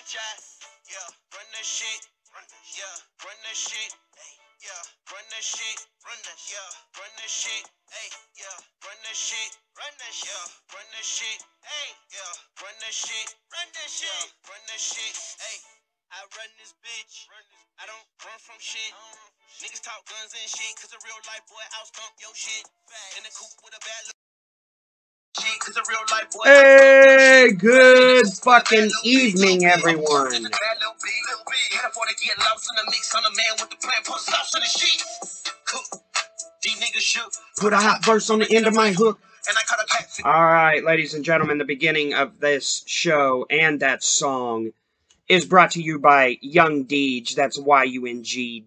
Yeah, run that shit. Yeah, run that shit. Yeah, run that shit. Run that shit. Yeah, run that shit. Hey, yeah, run that shit. Run that shit. Yeah, run that shit. Hey, yeah, run that shit. Run that shit. Run that shit. Hey, I run this bitch. I don't run from shit. Niggas talk guns and shit, cause a real life boy out stomp your shit. In the coop with a bad look. Hey, good fucking evening, everyone. Put a hot verse on the end of my hook. Alright, ladies and gentlemen, the beginning of this show and that song is brought to you by Young Deej. That's Y-U-N-G-D-E-E-G.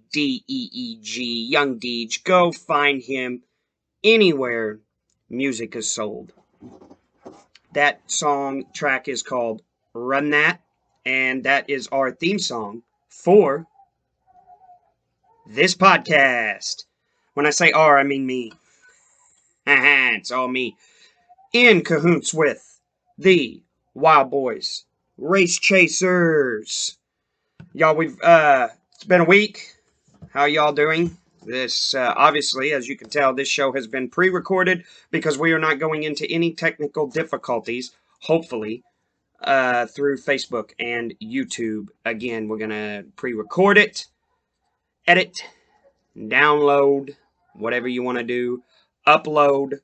Young Deej. Go find him anywhere music is sold. That song track is called Run That, and that is our theme song for this podcast. When I say our, I mean me. It's all me. In cahoots with the Wild Boys Race Chasers. Y'all, it's been a week. How y'all doing? This, obviously, as you can tell, this show has been pre-recorded because we are not going into any technical difficulties, hopefully, through Facebook and YouTube. Again, we're going to pre-record it, edit, download, whatever you want to do, upload.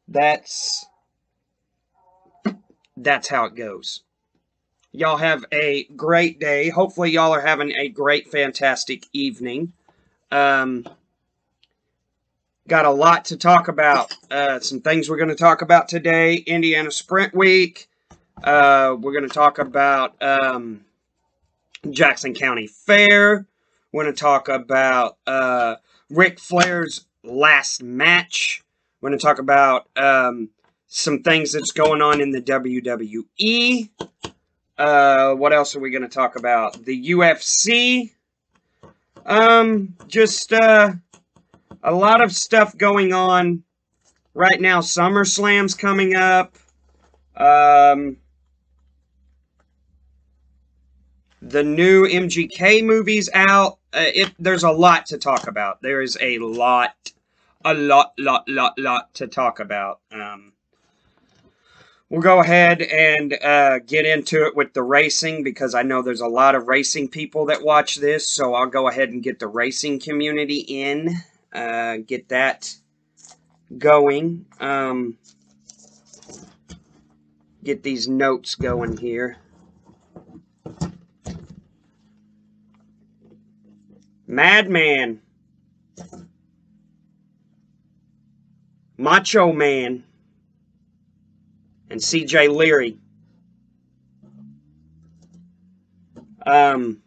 That's how it goes. Y'all have a great day. Hopefully, y'all are having a great, fantastic evening. Got a lot to talk about. Some things we're going to talk about today. Indiana Sprint Week. We're going to talk about Jackson County Fair. We're going to talk about Ric Flairs' last match. We're going to talk about some things that's going on in the WWE. What else are we going to talk about? The UFC. Just a lot of stuff going on right now. Sumerslam's coming up. The new MGK movie's out. There's a lot to talk about. There is a lot to talk about. We'll go ahead and get into it with the racing because I know there's a lot of racing people that watch this. So I'll go ahead and get the racing community in. Get that going. Get these notes going here. Madman. Macho Man. And CJ Leary. Damn.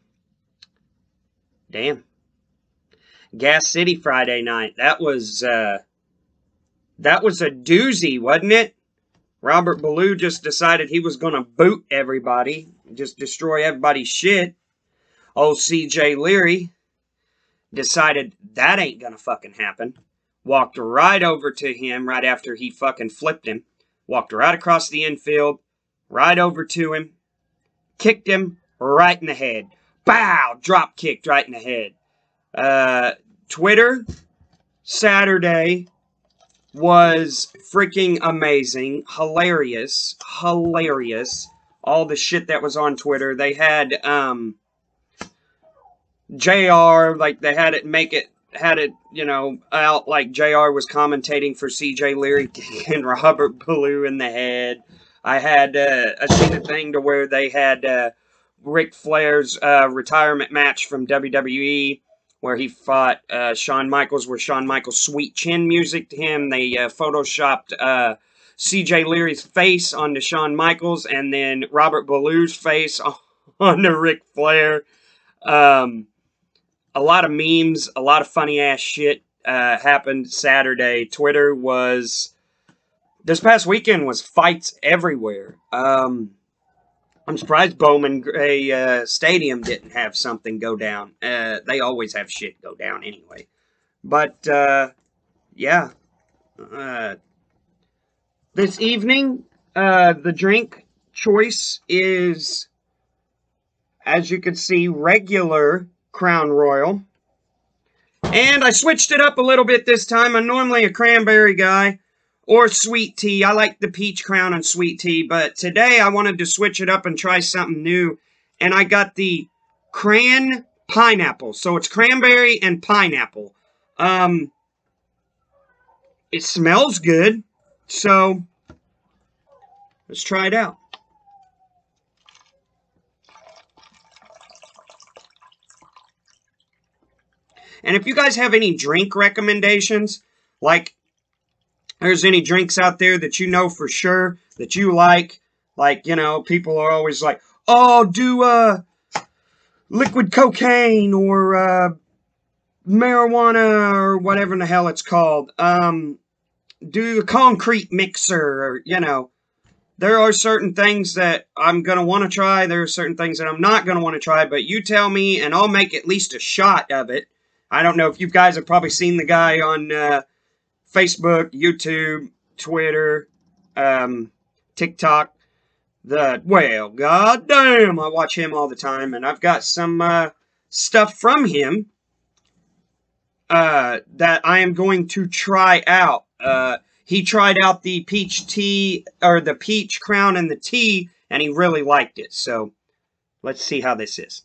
Gas City Friday night. That was a doozy, wasn't it? Robert Baloo just decided he was going to boot everybody. Just destroy everybody's shit. Old CJ Leary decided that ain't going to fucking happen. Walked right over to him right after he fucking flipped him. Walked right across the infield, right over to him, kicked him right in the head. Bow! Drop kicked right in the head. Twitter, Saturday, was freaking amazing. Hilarious. All the shit that was on Twitter. They had, JR, like, they had it, you know, out like JR was commentating for CJ Leary kicking Robert Baloo in the head. I seen a thing to where they had Ric Flairs' retirement match from WWE where he fought Shawn Michaels, where Shawn Michaels' sweet chin music to him. They photoshopped CJ Leary's face onto Shawn Michaels and then Robert Baloo's face onto Ric Flair. A lot of memes, a lot of funny-ass shit happened Saturday. Twitter was... This past weekend was fights everywhere. I'm surprised Bowman Gray Stadium didn't have something go down. They always have shit go down anyway. But, yeah. This evening, the drink choice is as you can see, regular Crown Royal. And I switched it up a little bit this time. I'm normally a cranberry guy or sweet tea. I like the peach crown and sweet tea, but today I wanted to switch it up and try something new. And I got the cran pineapple. So it's cranberry and pineapple. It smells good, so let's try it out. And if you guys have any drink recommendations, like there's any drinks out there that you know for sure that you like, you know, people are always like, oh, do liquid cocaine or marijuana or whatever in the hell it's called. Do the concrete mixer, or, you know, there are certain things that I'm going to want to try. There are certain things that I'm not going to want to try, but you tell me and I'll make at least a shot of it. I don't know if you guys have probably seen the guy on Facebook, YouTube, Twitter, TikTok. Well, goddamn, I watch him all the time, and I've got some stuff from him that I am going to try out. He tried out the peach tea, or the peach crown and the tea, and he really liked it. So, let's see how this is.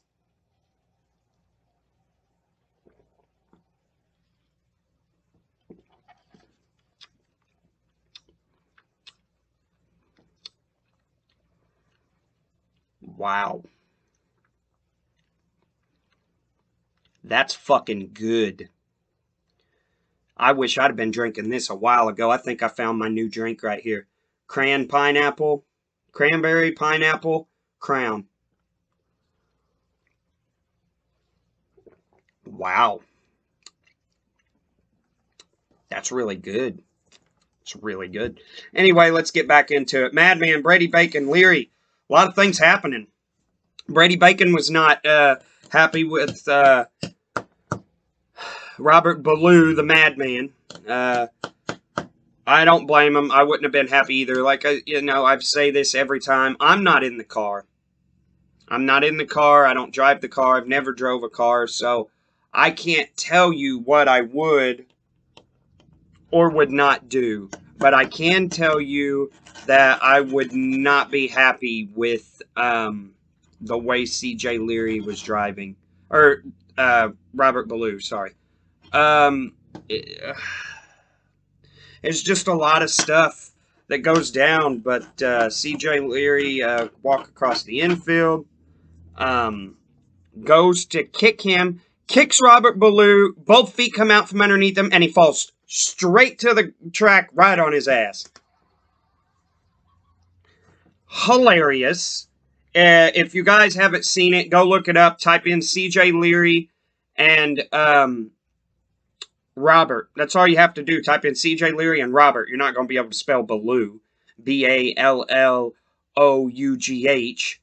Wow. That's fucking good. I wish I'd have been drinking this a while ago. I think I found my new drink right here. Cranberry, pineapple, crown. Wow. That's really good. It's really good. Anyway, let's get back into it. Madman, Brady Bacon, Leary. A lot of things happening. Brady Bacon was not happy with Robert Baloo, the Madman. I don't blame him. I wouldn't have been happy either. Like, you know, I say this every time. I'm not in the car. I'm not in the car. I don't drive the car. I've never drove a car. So, I can't tell you what I would or would not do. But I can tell you that I would not be happy with the way CJ Leary was driving. Or, Robert Baloo, sorry. It's just a lot of stuff that goes down, but CJ Leary walk across the infield, goes to kick him, kicks Robert Baloo, both feet come out from underneath him, and he falls straight to the track right on his ass. Hilarious. If you guys haven't seen it, go look it up. Type in CJ Leary and Robert. That's all you have to do. Type in CJ Leary and Robert. You're not going to be able to spell Baloo. B-A-L-L-O-U-G-H.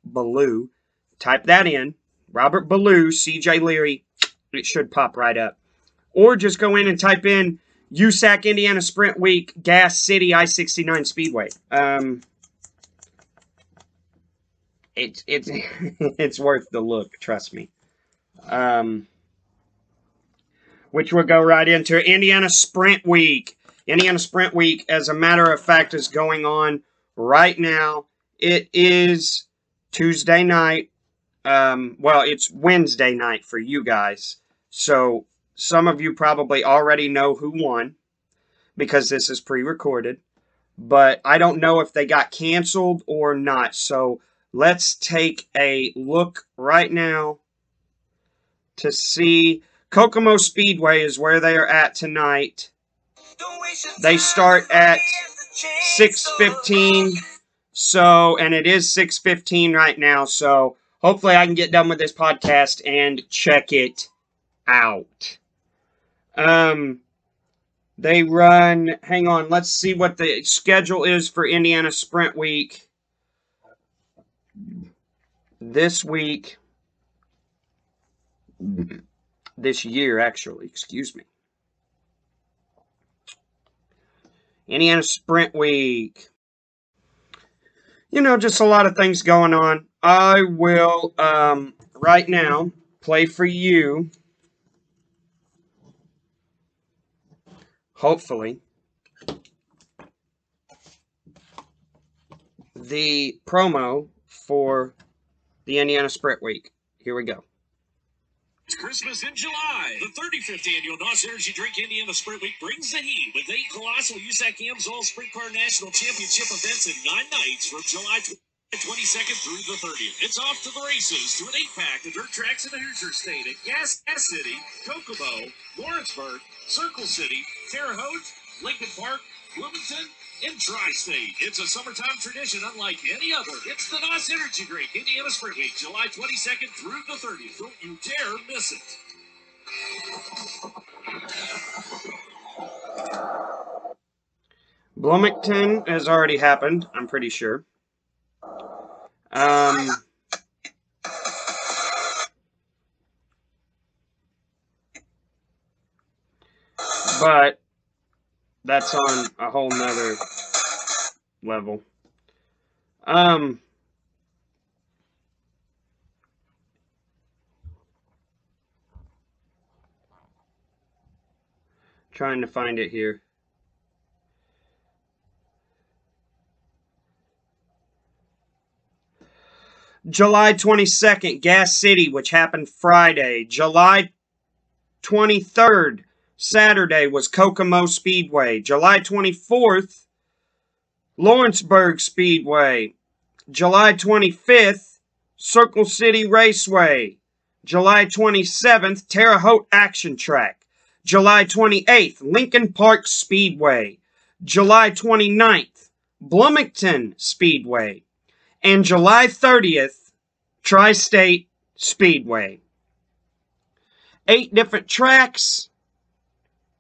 Baloo. Type that in. Robert Baloo, CJ Leary. It should pop right up. Or just go in and type in USAC Indiana Sprint Week, Gas City, I-69 Speedway. It's worth the look, trust me. Which will go right into Indiana Sprint Week. Indiana Sprint Week, as a matter of fact, is going on right now. It is Tuesday night. Well, it's Wednesday night for you guys. So, some of you probably already know who won, because this is pre-recorded. But I don't know if they got canceled or not. So, let's take a look right now to see. Kokomo Speedway is where they are at tonight. They start at 6:15. So, and it is 6:15 right now. So, hopefully I can get done with this podcast and check it out. They run, hang on, let's see what the schedule is for Indiana Sprint Week. This week, this year actually, excuse me. Indiana Sprint Week. You know, just a lot of things going on. I will right now play for you, hopefully, the promo for the Indiana Sprint Week. Here we go. It's Christmas in July. The 35th annual NOS Energy Drink Indiana Sprint Week brings the heat with 8 colossal USAC AMSOIL Sprint Car National Championship events in 9 nights from July 22nd through the 30th. It's off to the races to an 8-pack of dirt tracks in the Hoosier State at Gas City, Kokomo, Lawrenceburg, Circle City, Terre Haute, Lincoln Park, Bloomington, and Tri-State. It's a summertime tradition unlike any other. It's the NOS Energy Drink Indiana Sprint Week, July 22nd through the 30th. Don't you dare miss it. Bloomington has already happened, I'm pretty sure. But that's on a whole nother level. Trying to find it here. July 22nd, Gas City, which happened Friday. July 23rd, Saturday, was Kokomo Speedway. July 24th, Lawrenceburg Speedway. July 25th, Circle City Raceway. July 27th, Terre Haute Action Track. July 28th, Lincoln Park Speedway. July 29th, Bloomington Speedway. And July 30th, Tri-State Speedway. 8 different tracks,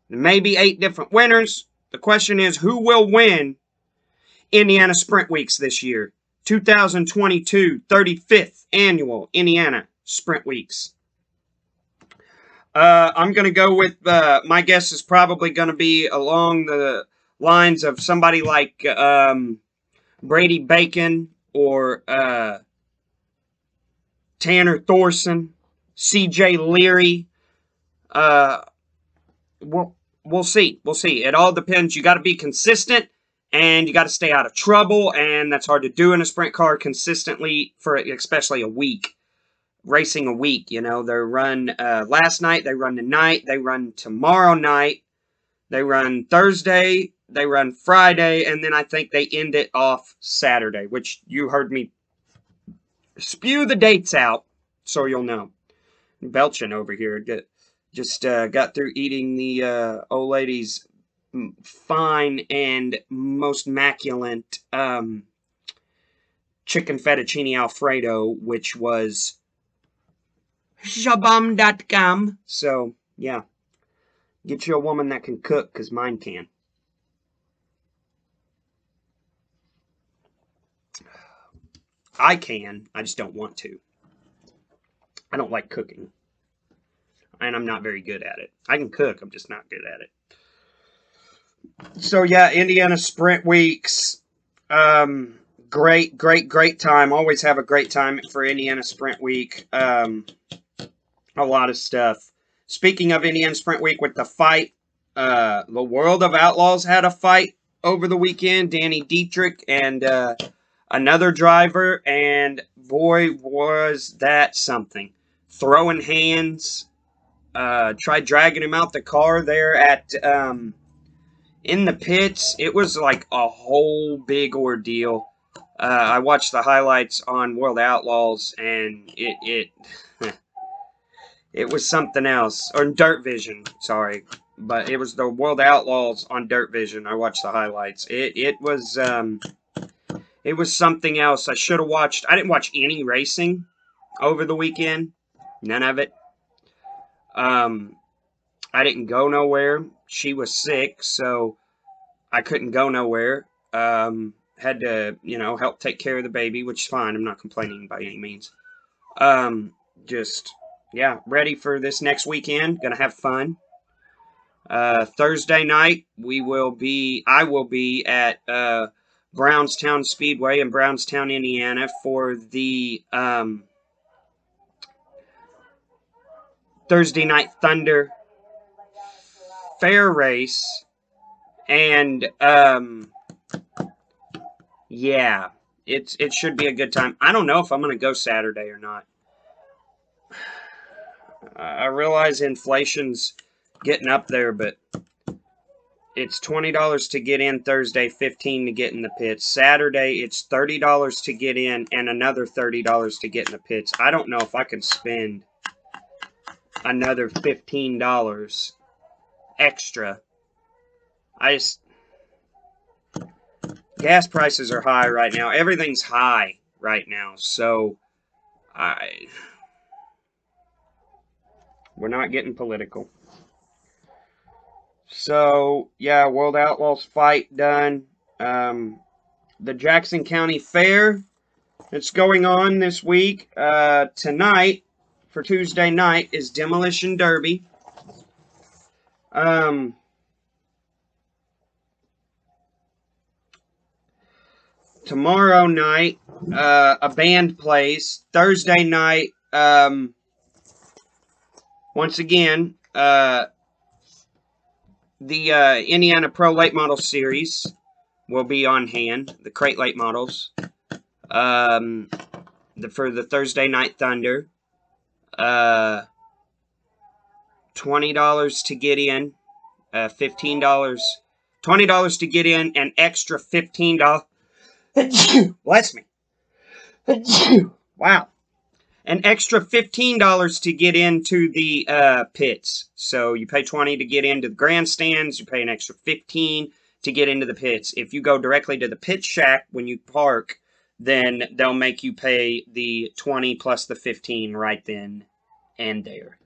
maybe 8 different winners. The question is, who will win Indiana Sprint Weeks this year? 2022 35th Annual Indiana Sprint Weeks. I'm going to go with, my guess is probably going to be along the lines of somebody like Brady Bacon or Tanner Thorson, C.J. Leary. We'll see. We'll see. It all depends. You got to be consistent, and you got to stay out of trouble, and that's hard to do in a sprint car consistently for especially a week. Racing a week, you know. They run last night, they run tonight, they run tomorrow night, they run Thursday, they run Friday, and then I think they end it off Saturday, which you heard me spew the dates out, so you'll know. I'm belching over here. Just got through eating the old lady's fine and most immaculate chicken fettuccine Alfredo, which was shabam.com. So, yeah. Get you a woman that can cook, because mine can. I can. I just don't want to. I don't like cooking. And I'm not very good at it. I can cook. I'm just not good at it. So, yeah, Indiana Sprint Weeks. Great time. Always have a great time for Indiana Sprint Week. A lot of stuff. Speaking of Indiana Sprint Week with the fight, the World of Outlaws had a fight over the weekend. Danny Dietrich and another driver, and boy, was that something. Throwing hands. Tried dragging him out the car there at in the pits. It was like a whole big ordeal. I watched the highlights on World Outlaws, and it was something else. Or Dirt Vision, sorry. But it was the World Outlaws on Dirt Vision. I watched the highlights. It was something else. I should have watched. I didn't watch any racing over the weekend. None of it. I didn't go nowhere. She was sick, so I couldn't go nowhere. Had to, you know, help take care of the baby, which is fine. I'm not complaining by any means. Yeah, ready for this next weekend. Gonna have fun. Thursday night, I will be at Brownstown Speedway in Brownstown, Indiana for the Thursday Night Thunder fair race. And, yeah, it should be a good time. I don't know if I'm going to go Saturday or not. I realize inflation's getting up there, but it's $20 to get in Thursday, $15 to get in the pits. Saturday, it's $30 to get in and another $30 to get in the pits. I don't know if I can spend another $15 extra. Gas prices are high right now. Everything's high right now, so we're not getting political. So, yeah, World Outlaws fight done. The Jackson County Fair that's going on this week. Tonight, for Tuesday night, is Demolition Derby. Tomorrow night, a band plays. Thursday night, once again, the Indiana Pro Late Model Series will be on hand. The Crate Late Models. For the Thursday Night Thunder. $20 to get in. $15. $20 to get in. An extra $15. Bless me. Wow. An extra $15 to get into the pits. So you pay $20 to get into the grandstands. You pay an extra $15 to get into the pits. If you go directly to the pit shack when you park, then they'll make you pay the $20 plus the $15 right then and there.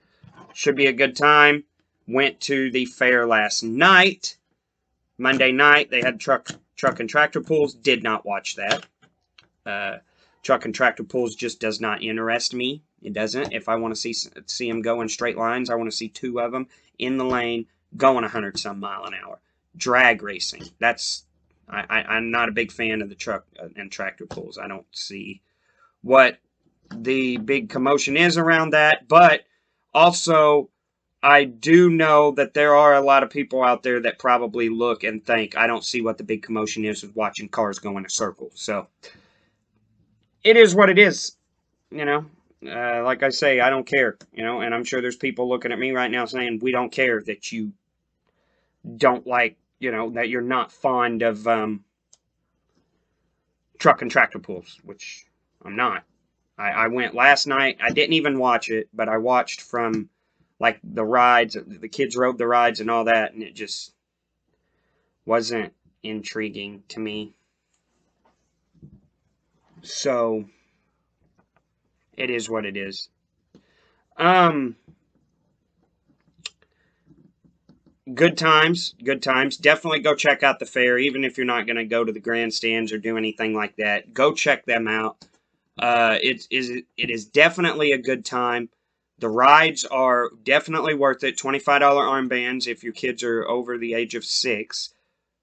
Should be a good time. Went to the fair last night. Monday night, they had truck and tractor pulls. Did not watch that. Truck and tractor pulls just does not interest me. It doesn't. If I want to see them go in straight lines, I want to see two of them in the lane going 100-some mile an hour. Drag racing. I'm not a big fan of the truck and tractor pulls. I don't see what the big commotion is around that. But also, I do know that there are a lot of people out there that probably look and think, I don't see what the big commotion is with watching cars go in a circle. So, it is what it is, you know. Like I say, I don't care, you know. And I'm sure there's people looking at me right now saying, we don't care that you don't like, you know, that you're not fond of truck and tractor pulls, which I'm not. I went last night. I didn't even watch it, but I watched from, like, the rides. The kids rode the rides and all that, and it just wasn't intriguing to me. So, it is what it is. Good times. Good times. Definitely go check out the fair, even if you're not going to go to the grandstands or do anything like that. Go check them out. It is definitely a good time. The rides are definitely worth it. $25 armbands if your kids are over the age of 6,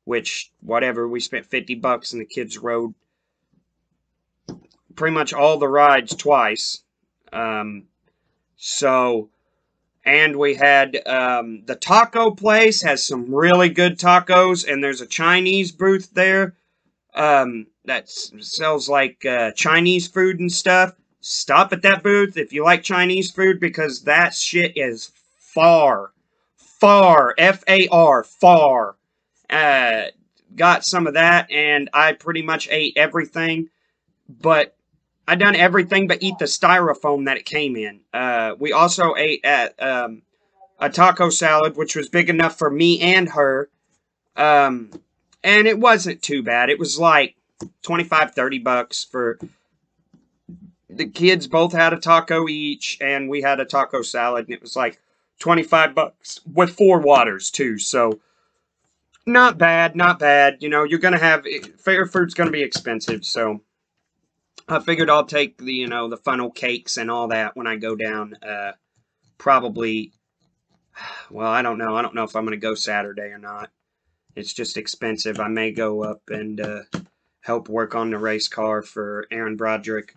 which, whatever, we spent $50 and the kids rode pretty much all the rides twice. And we had the taco place has some really good tacos, and there's a Chinese booth there that sells like Chinese food and stuff. Stop at that booth if you like Chinese food, because that shit is far, F-A-R, far. Got some of that, and I pretty much ate everything, but I done everything but eat the styrofoam that it came in. We also ate at a taco salad, which was big enough for me and her, and it wasn't too bad. It was like $25-30 for the kids. Both had a taco each, and we had a taco salad, and it was like $25 with 4 waters too. So not bad, not bad. You know, you're gonna have fair food's gonna be expensive, so I figured I'll take the, you know, the funnel cakes and all that when I go down. Probably, well, I don't know. I don't know if I'm going to go Saturday or not. It's just expensive. I may go up and help work on the race car for Aaron Broderick.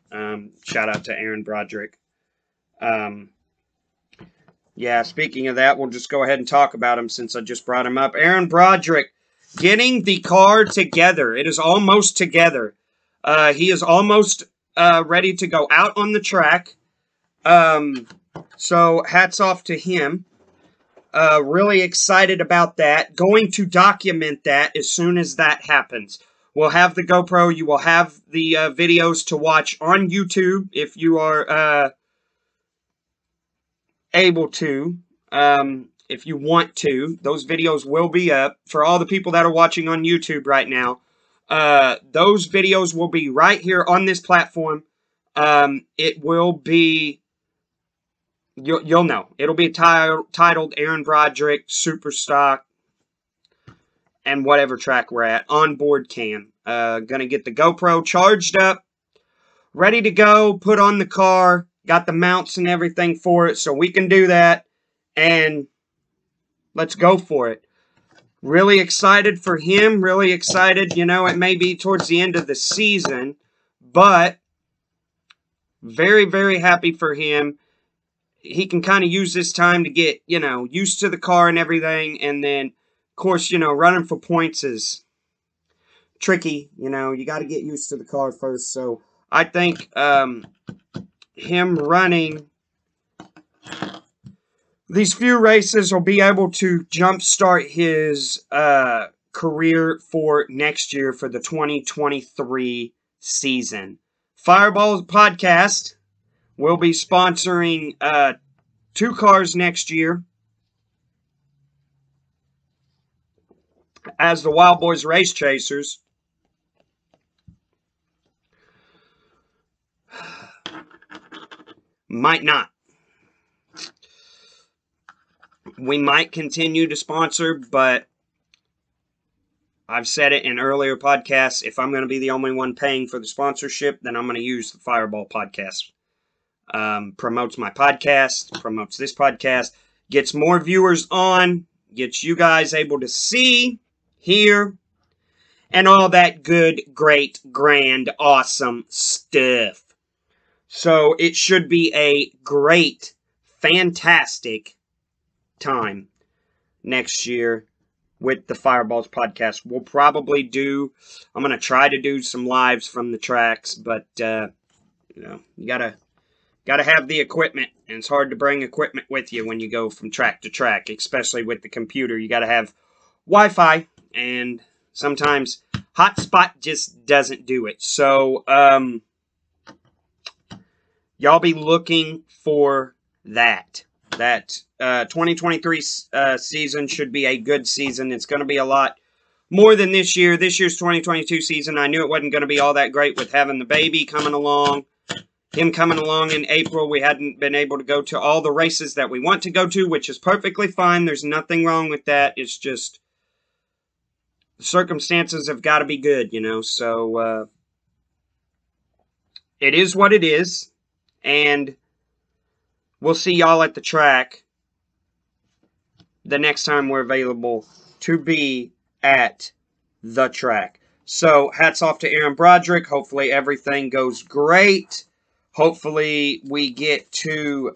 Shout out to Aaron Broderick. Yeah, speaking of that, we'll just go ahead and talk about him since I just brought him up. Aaronderick getting the car together. It is almost together. He is almost ready to go out on the track. So hats off to him. Really excited about that. Going to document that as soon as that happens. We'll have the GoPro. You will have the videos to watch on YouTube if you are able to. If you want to. Those videos will be up. For all the people that are watching on YouTube right now, those videos will be right here on this platform. It will be... You'll know. It'll be titled Aaronderick Superstock and whatever track we're at. Onboard cam. Gonna get the GoPro charged up. Ready to go. Put on the car. Got the mounts and everything for it. So we can do that. And let's go for it. Really excited for him. Really excited. You know, it may be towards the end of the season. But very, very happy for him. He can kind of use this time to get, you know, used to the car and everything. And then, of course, you know, running for points is tricky. You know, you got to get used to the car first. So I think him running these few races will be able to jumpstart his career for next year for the 2023 season. Fireball Podcast will be sponsoring 2 cars next year as the Wild Boys Race Chasers. Might not. We might continue to sponsor, but I've said it in earlier podcasts. If I'm going to be the only one paying for the sponsorship, then I'm going to use the Fireball Podcast. Promotes my podcast, promotes this podcast, gets more viewers on, gets you guys able to see, hear, and all that good, great, grand, awesome stuff. So it should be a great, fantastic time next year with the Fireballs Podcast. We'll probably do, I'm going to try to do some lives from the tracks, but, you know, you gotta have the equipment, and it's hard to bring equipment with you when you go from track to track, especially with the computer. You gotta have Wi-Fi, and sometimes hotspot just doesn't do it. So, y'all be looking for that. That 2023 season should be a good season. It's going to be a lot more than this year. This year's 2022 season, I knew it wasn't going to be all that great with having the baby coming along. Him coming along in April, we hadn't been able to go to all the races that we want to go to, which is perfectly fine. There's nothing wrong with that. It's just circumstances have got to be good, you know. So it is what it is, and we'll see y'all at the track the next time we're available to be at the track. So hats off to Aaronderick. Hopefully everything goes great. Hopefully we get to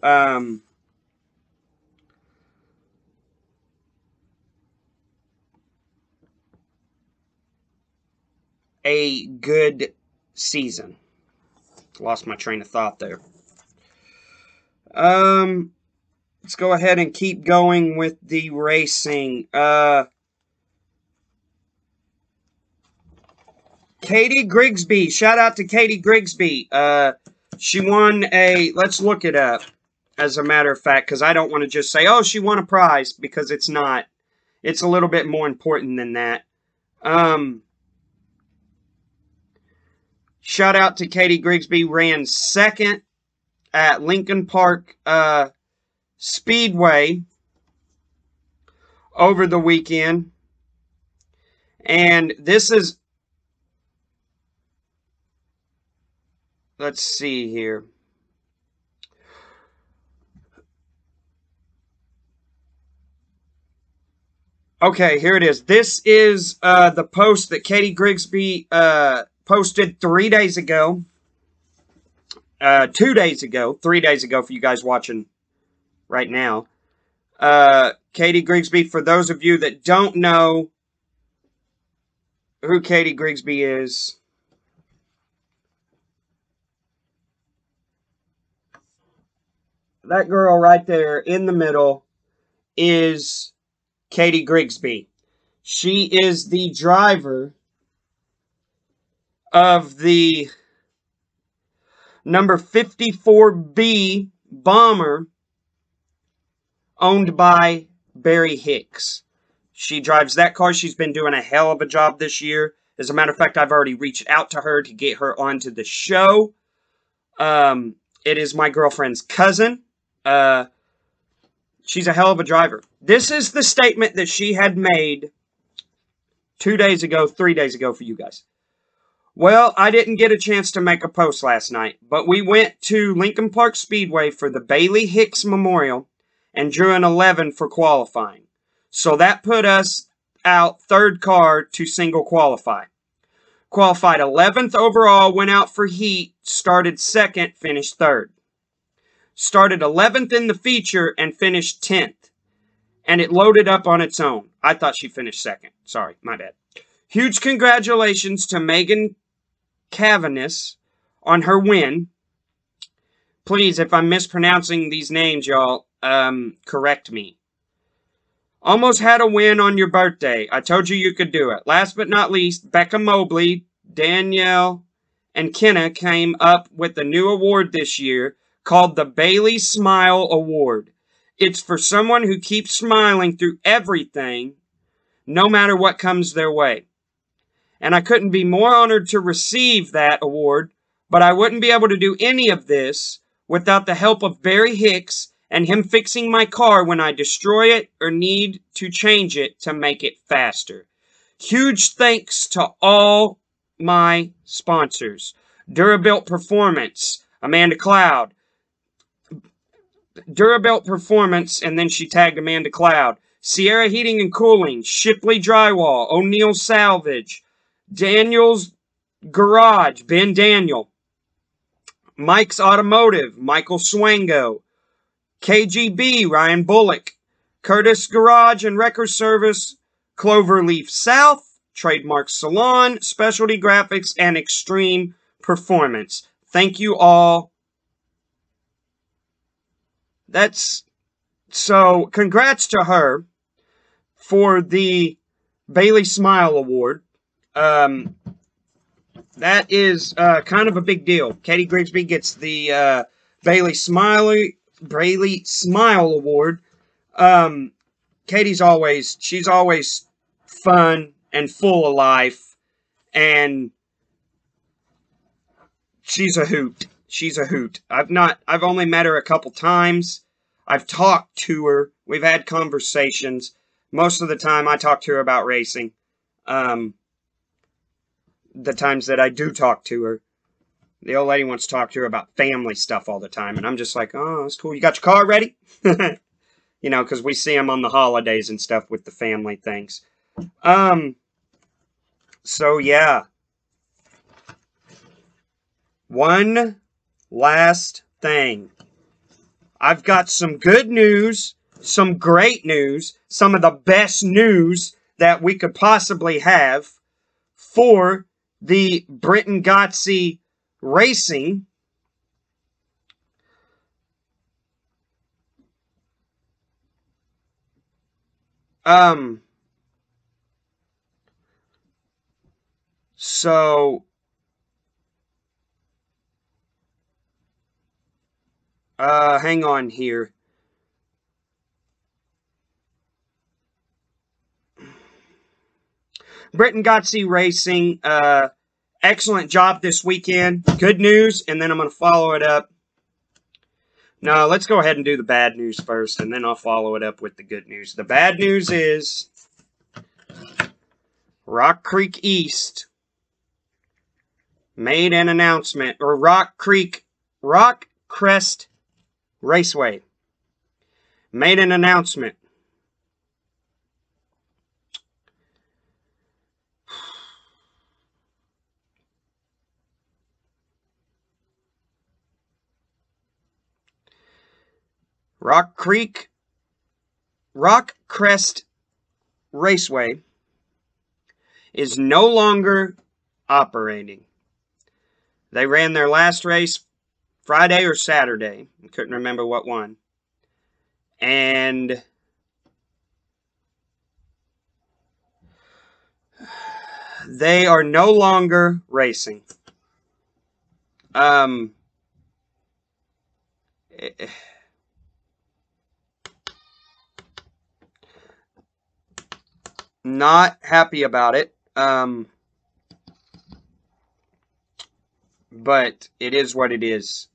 a good season. Lost my train of thought there. Let's go ahead and keep going with the racing. Katie Grisby. Shout out to Katie Grisby. She won a... Let's look it up, as a matter of fact, because I don't want to just say, oh, she won a prize, because it's not. It's a little bit more important than that. Shout out to Katie Grisby. Ran second at Lincoln Park Speedway over the weekend. And this is... Let's see here. Okay, here it is. This is the post that Katie Grisby posted 3 days ago. 2 days ago. 3 days ago for you guys watching right now. Katie Grigsby, for those of you that don't know who Katie Grigsby is, that girl right there in the middle is Katie Grigsby. She is the driver of the number 54B Bomber owned by Barry Hicks. She drives that car. She's been doing a hell of a job this year. As a matter of fact, I've already reached out to her to get her onto the show. It is my girlfriend's cousin. She's a hell of a driver. This is the statement that she had made 2 days ago, 3 days ago for you guys. Well, I didn't get a chance to make a post last night, but we went to Lincoln Park Speedway for the Bailey Hicks Memorial and drew an 11 for qualifying. So that put us out third car to single qualify. Qualified 11th overall, went out for heat, started second, finished third. Started 11th in the feature and finished 10th. And it loaded up on its own. I thought she finished second. Sorry, my bad. Huge congratulations to Megan Cavanis on her win. Please, if I'm mispronouncing these names, y'all, correct me. Almost had a win on your birthday. I told you you could do it. Last but not least, Becca Mobley, Danielle, and Kenna came up with a new award this year called the Bailey Smile Award. It's for someone who keeps smiling through everything, no matter what comes their way. And I couldn't be more honored to receive that award, but I wouldn't be able to do any of this without the help of Barry Hicks and him fixing my car when I destroy it or need to change it to make it faster. Huge thanks to all my sponsors. Durabuilt Performance, Amanda Cloud. Durabuilt Performance, and then she tagged Amanda Cloud. Sierra Heating and Cooling, Shipley Drywall, O'Neill Salvage, Daniel's Garage, Ben Daniel, Mike's Automotive, Michael Swango, KGB, Ryan Bullock, Curtis Garage and Record Service, Cloverleaf South, Trademark Salon, Specialty Graphics, and Extreme Performance. Thank you all. So congrats to her for the Bailey Smile Award. That is kind of a big deal. Katie Grigsby gets the Bailey Smile Award. Katie's always fun and full of life, and she's a hoot. She's a hoot. I've only met her a couple times. I've talked to her. We've had conversations. Most of the time I talk to her about racing. The times that I do talk to her, the old lady wants to talk to her about family stuff all the time. And I'm just like, oh, that's cool. You got your car ready? You know, because we see them on the holidays and stuff with the family things. So, yeah. One last thing. I've got some good news, some great news, some of the best news that we could possibly have for the Britan Godsey Racing. So hang on here. Britan Godsey Racing, excellent job this weekend. Good news, and then I'm going to follow it up. No, let's go ahead and do the bad news first, and then I'll follow it up with the good news. The bad news is Rock Creek East made an announcement, or Rock Crest Raceway made an announcement. Rock Creek Rock Crest Raceway is no longer operating. They ran their last race Friday or Saturday. I couldn't remember what one. And they are no longer racing. Not happy about it. But it is what it is.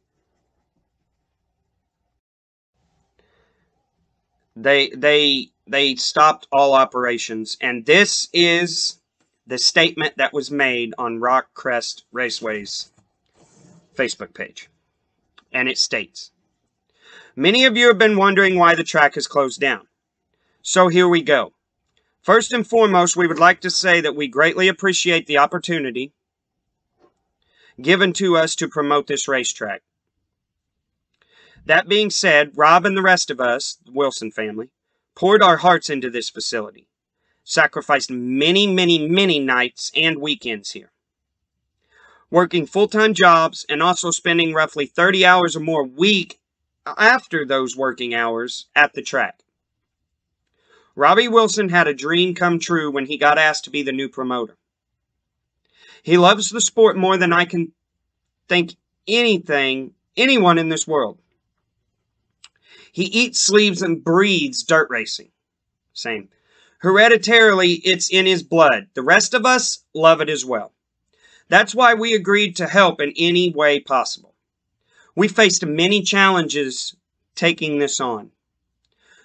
They stopped all operations, and this is the statement that was made on Rock Crest Raceway's Facebook page. And it states, "Many of you have been wondering why the track is closed down. So here we go. First and foremost, we would like to say that we greatly appreciate the opportunity given to us to promote this racetrack. That being said, Rob and the rest of us, the Wilson family, poured our hearts into this facility, sacrificed many, many, many nights and weekends here, working full-time jobs and also spending roughly 30 hours or more a week after those working hours at the track. Robbie Wilson had a dream come true when he got asked to be the new promoter. He loves the sport more than I can think anyone in this world. He eats, sleeps, and breathes dirt racing. Same. Hereditarily, it's in his blood. The rest of us love it as well. That's why we agreed to help in any way possible. We faced many challenges taking this on,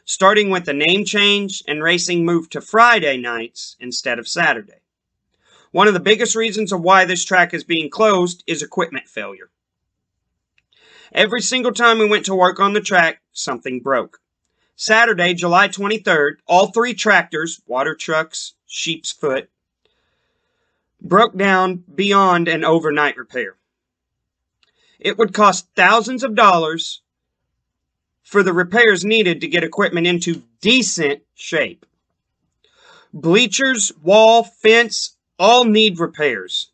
starting with the name change and racing moved to Friday nights instead of Saturday. One of the biggest reasons of why this track is being closed is equipment failure. Every single time we went to work on the track, something broke. Saturday, July 23rd, all 3 tractors, water trucks, sheep's foot, broke down beyond an overnight repair. It would cost thousands of dollars for the repairs needed to get equipment into decent shape. Bleachers, wall, fence, all need repairs.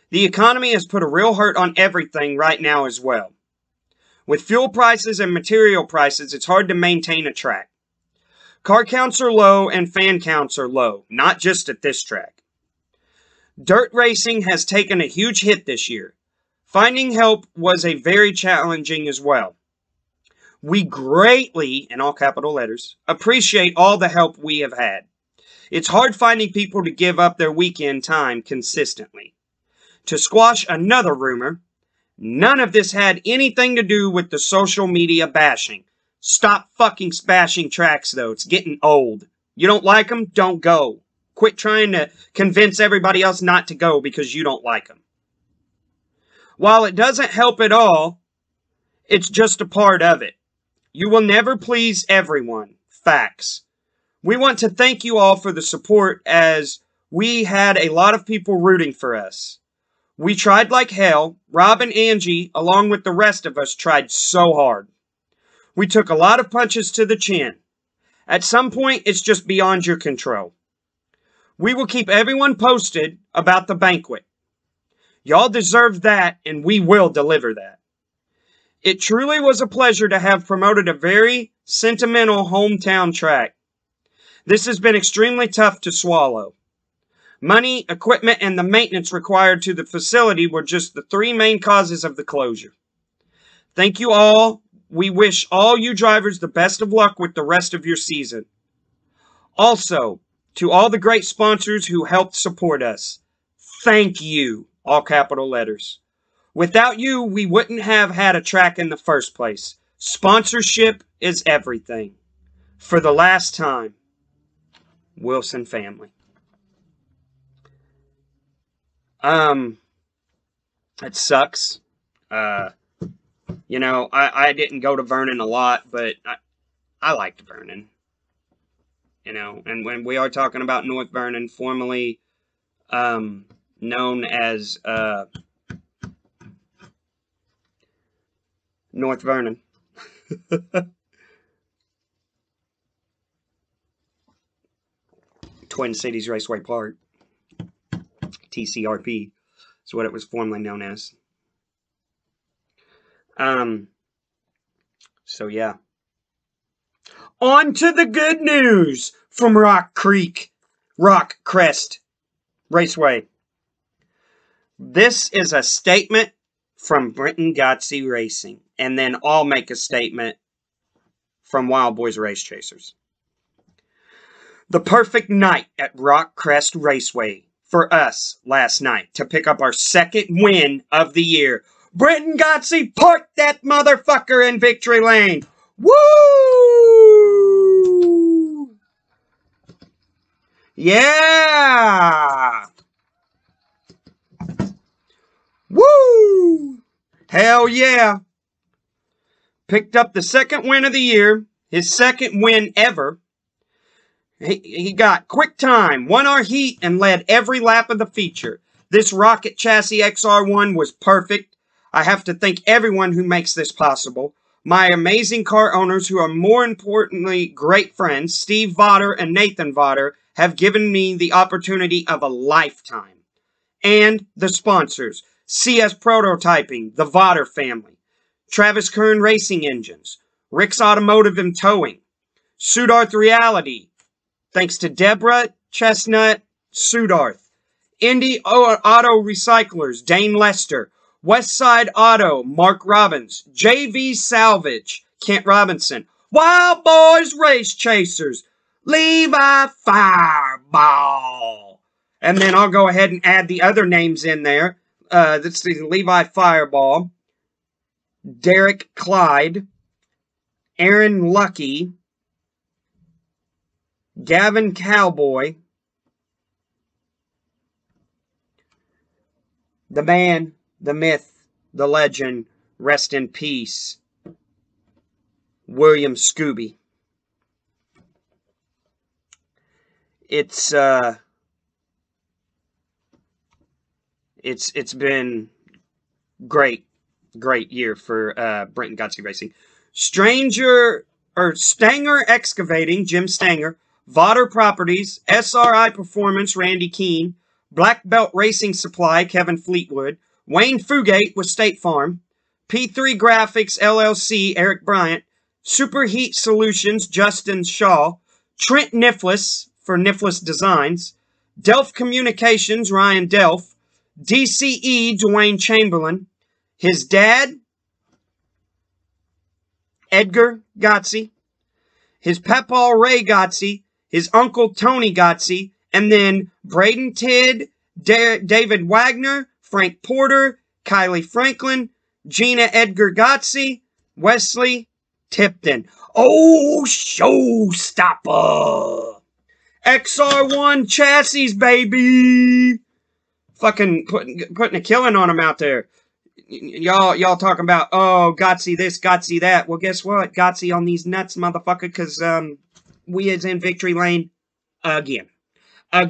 The economy has put a real hurt on everything right now as well. With fuel prices and material prices, it's hard to maintain a track. Car counts are low and fan counts are low, not just at this track. Dirt racing has taken a huge hit this year. Finding help was a very challenging as well. We greatly, in all capital letters, appreciate all the help we have had. It's hard finding people to give up their weekend time consistently. To squash another rumor, none of this had anything to do with the social media bashing. Stop fucking bashing tracks, though. It's getting old. You don't like them? Don't go. Quit trying to convince everybody else not to go because you don't like them. While it doesn't help at all, it's just a part of it. You will never please everyone. Facts. We want to thank you all for the support as we had a lot of people rooting for us. We tried like hell. Rob and Angie, along with the rest of us, tried so hard. We took a lot of punches to the chin. At some point, it's just beyond your control. We will keep everyone posted about the banquet. Y'all deserve that, and we will deliver that. It truly was a pleasure to have promoted a very sentimental hometown track. This has been extremely tough to swallow. Money, equipment, and the maintenance required to the facility were just the 3 main causes of the closure. Thank you all. We wish all you drivers the best of luck with the rest of your season. Also, to all the great sponsors who helped support us, thank you, all capital letters. Without you, we wouldn't have had a track in the first place. Sponsorship is everything. For the last time, Wilson family. It sucks. You know, I didn't go to Vernon a lot, but I liked Vernon. You know, and when we are talking about North Vernon, formerly known as North Vernon. Twin Cities Raceway Park. TCRP is what it was formerly known as. So yeah. On to the good news from Rock Crest Raceway. This is a statement from Britan Godsey Racing, and then I'll make a statement from Wild Boys Race Chasers. The perfect night at Rock Crest Raceway for us last night to pick up our second win of the year. Britan Godsey parked that motherfucker in victory lane. Woo! Yeah! Woo! Hell yeah! Picked up the second win of the year, his second win ever. He got quick time, won our heat, and led every lap of the feature. This rocket chassis XR1 was perfect. I have to thank everyone who makes this possible. My amazing car owners, who are more importantly great friends, Steve Vodder and Nathan Vodder, have given me the opportunity of a lifetime. And the sponsors, CS Prototyping, the Vodder family, Travis Kern Racing Engines, Rick's Automotive and Towing, Sudarth Reality, thanks to Deborah Chestnut Sudarth, Indy Auto Recyclers, Dane Lester, Westside Auto, Mark Robbins, JV Salvage, Kent Robinson, Wild Boys Race Chasers, Levi Fireball. And then I'll go ahead and add the other names in there. That's the Levi Fireball, Derek Clyde, Aaron Lucky, Gavin Cowboy, the man, the myth, the legend, rest in peace, William Scooby. It's been great year for Britan Godsey Racing. Stanger Excavating, Jim Stanger, Vodder Properties, SRI Performance, Randy Keene, Black Belt Racing Supply, Kevin Fleetwood, Wayne Fugate with State Farm, P3 Graphics LLC, Eric Bryant, Superheat Solutions, Justin Shaw, Trent Nifflis for Nifflis Designs, Delph Communications, Ryan Delph, DCE, Dwayne Chamberlain, his dad, Edgar Godsey, his papaw Ray Godsey, his uncle Tony Godsey, and then Braden Tidd, David Wagner, Frank Porter, Kylie Franklin, Gina Edgar Godsey, Wesley Tipton. Oh, showstopper! XR1 chassis, baby! Fucking putting a killing on them out there. Y'all talking about, oh, Godsey this, Godsey that. Well, guess what? Godsey on these nuts, motherfucker, because we is in victory lane again. I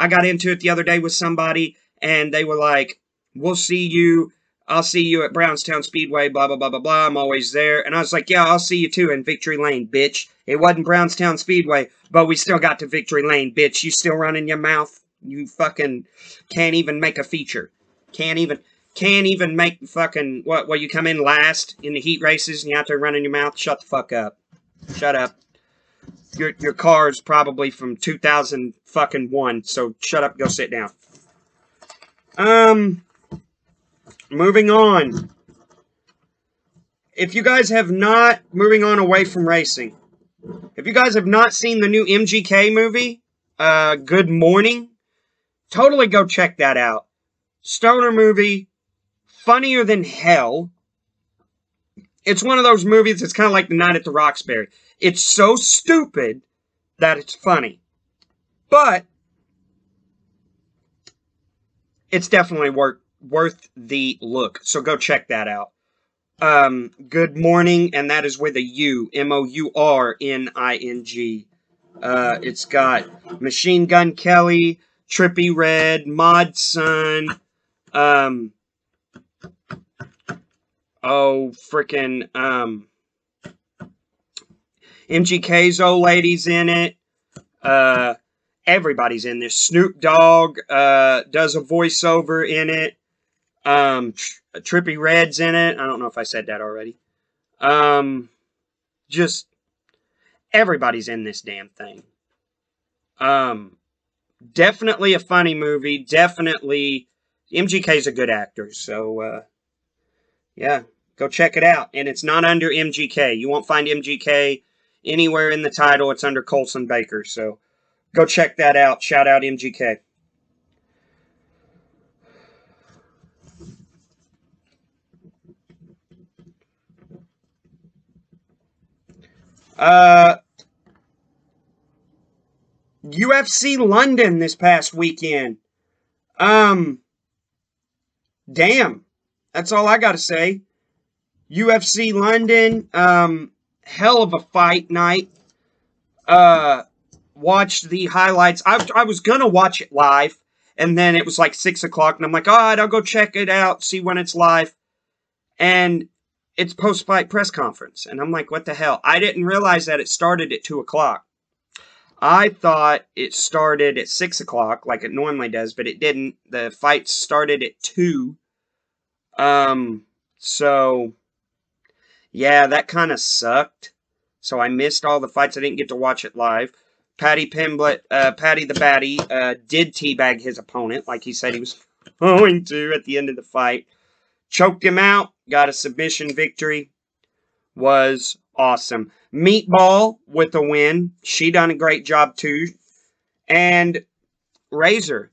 got into it the other day with somebody, and they were like, we'll see you. I'll see you at Brownstown Speedway, blah, blah, blah, blah, blah. I'm always there. And I was like, yeah, I'll see you too in victory lane, bitch. It wasn't Brownstown Speedway, but we still got to victory lane, bitch. You still running your mouth? You fucking can't even make a feature. Can't even make fucking, what, you come in last in the heat races and you have to run in your mouth? Shut the fuck up. Shut up. Your car's probably from 2001, so shut up, go sit down. Moving on. If you guys have not, moving on away from racing, if you guys have not seen the new MGK movie, Good Morning, totally go check that out. Stoner movie, funnier than hell. It's one of those movies that's kind of like The Night at the Roxbury. It's so stupid that it's funny. But it's definitely worth the look. So go check that out. Good Morning, and that is with a U. MOURNING. It's got Machine Gun Kelly, Trippy Red, Mod Sun, MGK's old lady's in it. everybody's in this. Snoop Dogg does a voiceover in it. Trippie Redd's in it. I don't know if I said that already. Just everybody's in this damn thing. Definitely a funny movie. Definitely, MGK's a good actor. So, yeah, go check it out. And it's not under MGK. You won't find MGK anywhere in the title. It's under Colson Baker. So, go check that out. Shout out MGK. UFC London this past weekend. Damn. That's all I gotta say. UFC London, hell of a fight night. Watched the highlights. I was gonna watch it live, and then it was like 6 o'clock, and I'm like, alright, I'll go check it out, see when it's live. And it's post-fight press conference. And I'm like, what the hell? I didn't realize that it started at 2 o'clock. I thought it started at 6 o'clock, like it normally does, but it didn't. The fight started at 2. So, yeah, that kind of sucked. So I missed all the fights. I didn't get to watch it live. Paddy Pimblett, Paddy the Batty, did teabag his opponent, like he said he was going to at the end of the fight. Choked him out, got a submission victory. Was awesome. Meatball with a win. She done a great job too. And Razor.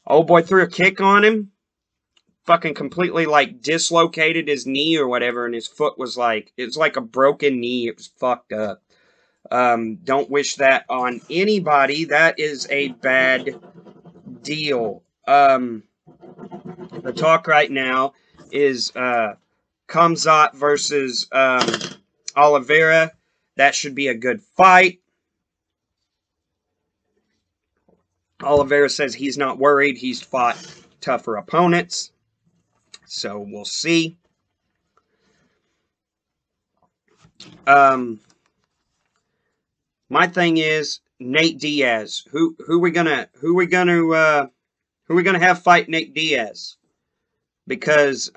Old boy threw a kick on him. Fucking completely like dislocated his knee or whatever. And his foot was like, it was like a broken knee. It was fucked up. Don't wish that on anybody. That is a bad deal. The talk right now is Khamzat versus Oliveira. That should be a good fight. Oliveira says he's not worried. He's fought tougher opponents. So we'll see. My thing is Nate Diaz. Who we gonna have fight Nate Diaz? Because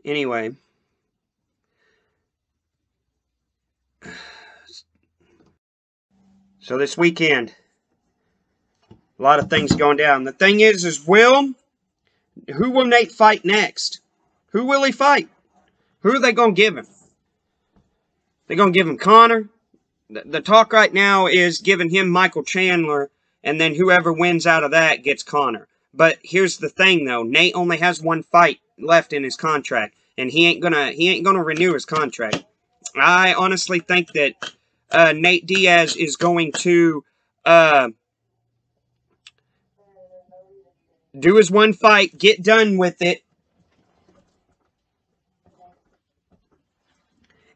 anyway, so this weekend, a lot of things going down. The thing is who will Nate fight next? Who will he fight? Who are they going to give him? They're going to give him Conor. The talk right now is giving him Michael Chandler, and then whoever wins out of that gets Conor. But here's the thing, though. Nate only has one fight left in his contract, and he ain't gonna renew his contract. I honestly think that Nate Diaz is going to do his one fight, get done with it,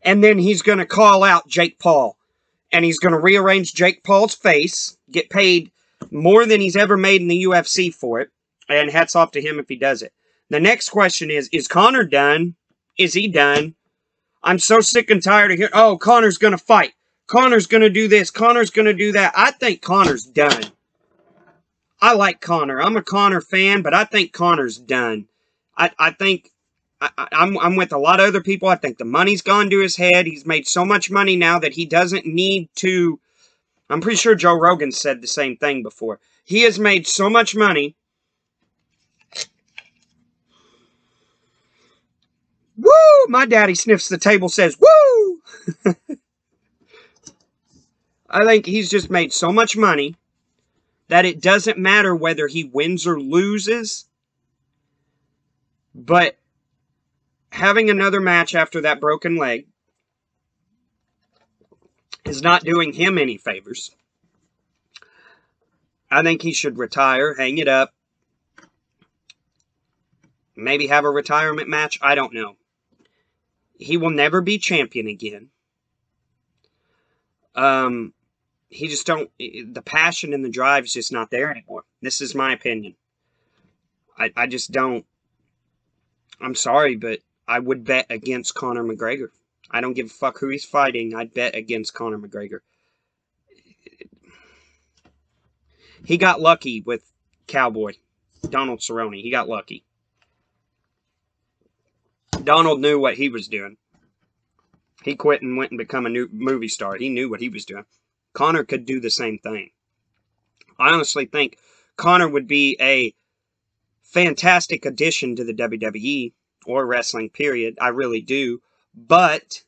and then he's going to call out Jake Paul. And he's going to rearrange Jake Paul's face, get paid more than he's ever made in the UFC for it. And hats off to him if he does it. The next question is Conor done? Is he done? I'm so sick and tired of hearing, oh, Conor's going to fight. Conor's going to do this. Conor's going to do that. I think Conor's done. I like Conor. I'm a Conor fan, but I think Conor's done. I think I'm with a lot of other people. I think the money's gone to his head. He's made so much money now that he doesn't need to. I'm pretty sure Joe Rogan said the same thing before. He has made so much money. Woo! My daddy sniffs the table, says, woo! I think he's just made so much money that it doesn't matter whether he wins or loses. But having another match after that broken leg is not doing him any favors. I think he should retire, hang it up, maybe have a retirement match. I don't know. He will never be champion again. He just don't, the passion and the drive is just not there anymore. This is my opinion. I just don't I'm sorry, but I would bet against Conor McGregor. I don't give a fuck who he's fighting. I'd bet against Conor McGregor. He got lucky with Cowboy, Donald Cerrone. He got lucky. Donald knew what he was doing. He quit and went and become a new movie star. He knew what he was doing. Conor could do the same thing. I honestly think Conor would be a fantastic addition to the WWE or wrestling, period. I really do. But,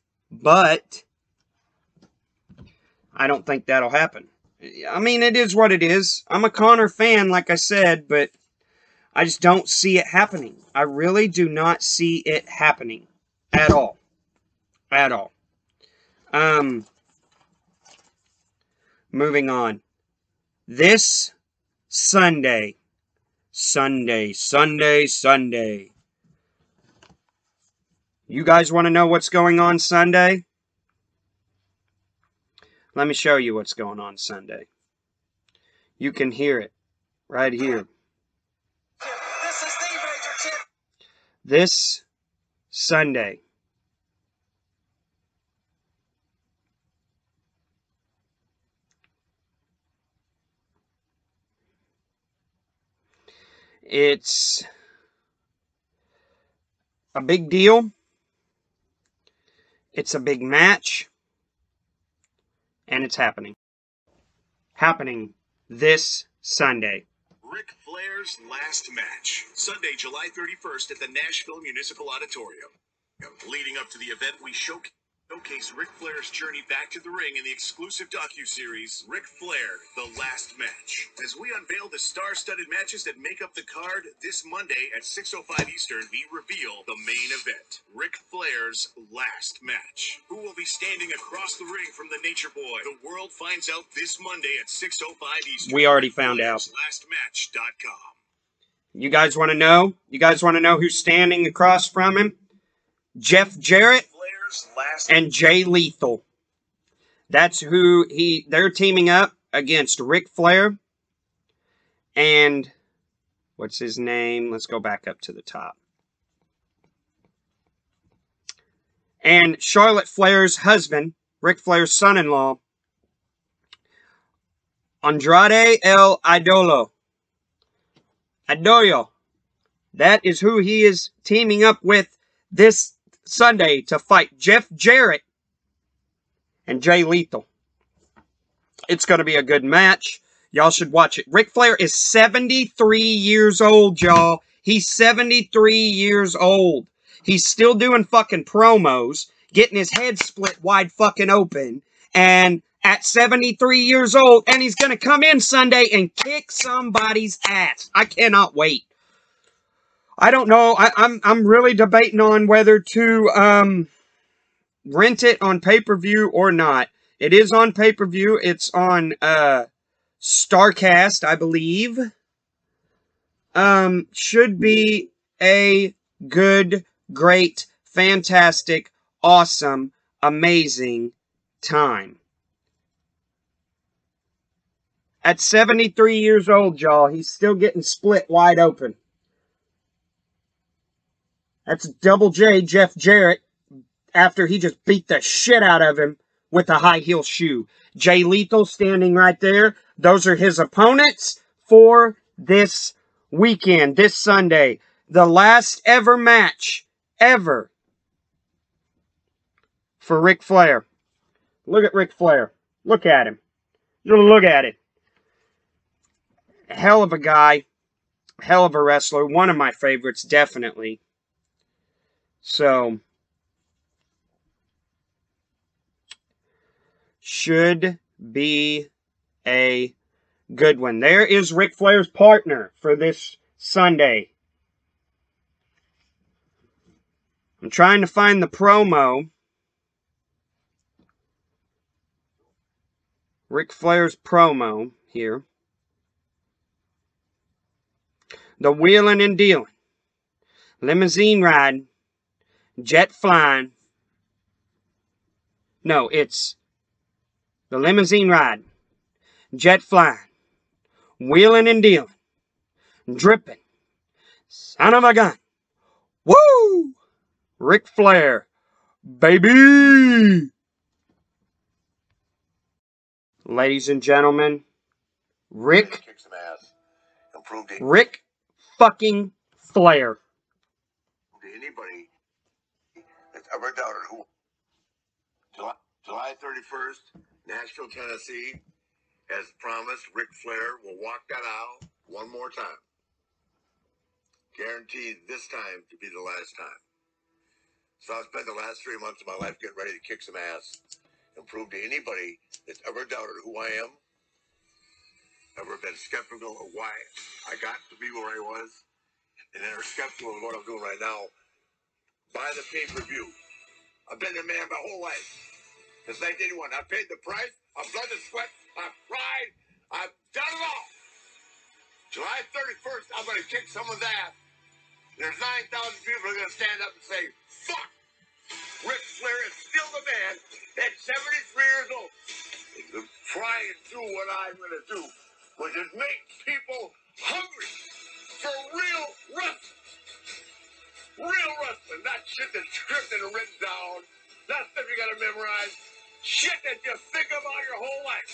I don't think that'll happen. I mean, it is what it is. I'm a Conor fan, like I said, but I just don't see it happening. I really do not see it happening. At all. At all. Moving on. This Sunday. You guys want to know what's going on Sunday? Let me show you what's going on Sunday. You can hear it right here. This Sunday. It's a big deal. It's a big match. And it's happening. Happening this Sunday. Ric Flairs' last match, Sunday, July 31st at the Nashville Municipal Auditorium. Leading up to the event, we showcase Ric Flair's journey back to the ring in the exclusive docuseries, Ric Flair, The Last Match. As we unveil the star-studded matches that make up the card, this Monday at 6:05 Eastern, we reveal the main event, Ric Flair's last match. Who will be standing across the ring from the Nature Boy? The world finds out this Monday at 6:05 Eastern. We already found out. Lastmatch.com. You guys want to know? You guys want to know who's standing across from him? Jeff Jarrett and Jay Lethal. That's who they're teaming up against Ric Flair and what's his name? Let's go back up to the top. And Charlotte Flair's husband, Ric Flair's son-in-law, Andrade El Idolo. That is who he is teaming up with this Sunday to fight Jeff Jarrett and Jay Lethal. It's going to be a good match. Y'all should watch it. Ric Flair is 73 years old, y'all. He's 73 years old. He's still doing fucking promos, getting his head split wide fucking open, and at 73 years old, and he's going to come in Sunday and kick somebody's ass. I cannot wait. I don't know. I'm really debating on whether to rent it on pay-per-view or not. It is on pay-per-view. It's on Starcast, I believe. Should be a good, great, fantastic, awesome, amazing time. At 73 years old, y'all, he's still getting split wide open. That's Double J, Jeff Jarrett, after he just beat the shit out of him with a high heel shoe. Jay Lethal standing right there. Those are his opponents for this weekend, this Sunday. The last ever match, ever, for Ric Flair. Look at Ric Flair. Look at him. Look at it. Hell of a guy. Hell of a wrestler. One of my favorites, definitely. So, should be a good one. There is Ric Flair's partner for this Sunday. I'm trying to find the promo. Ric Flair's promo here. The wheeling and dealing. Limousine riding. Jet flying. No, it's the limousine riding. Jet flying. Wheeling and dealing. Dripping. Son of a gun. Woo! Ric Flair, baby! Ladies and gentlemen, Ric fucking Flair. Anybody that's ever doubted who. July 31st, Nashville, Tennessee. As promised, Ric Flair will walk that aisle one more time. Guaranteed this time to be the last time. So I've spent the last 3 months of my life getting ready to kick some ass and prove to anybody that's ever doubted who I am, ever been skeptical of why I got to be where I was, and then are skeptical of what I'm doing right now, buy the pay-per-view. I've been a man my whole life. Since 1981. I paid the price. I've blood and sweat. I've cried. I've done it all. July 31st, I'm going to kick someone's ass. There's 9,000 people who are going to stand up and say, fuck. Ric Flair is still the man at 73 years old. To try and do what I'm going to do, which is make people hungry for real wrestling. Real wrestling, not shit that's scripted and written down. Not stuff you got to memorize. Shit that you think about your whole life.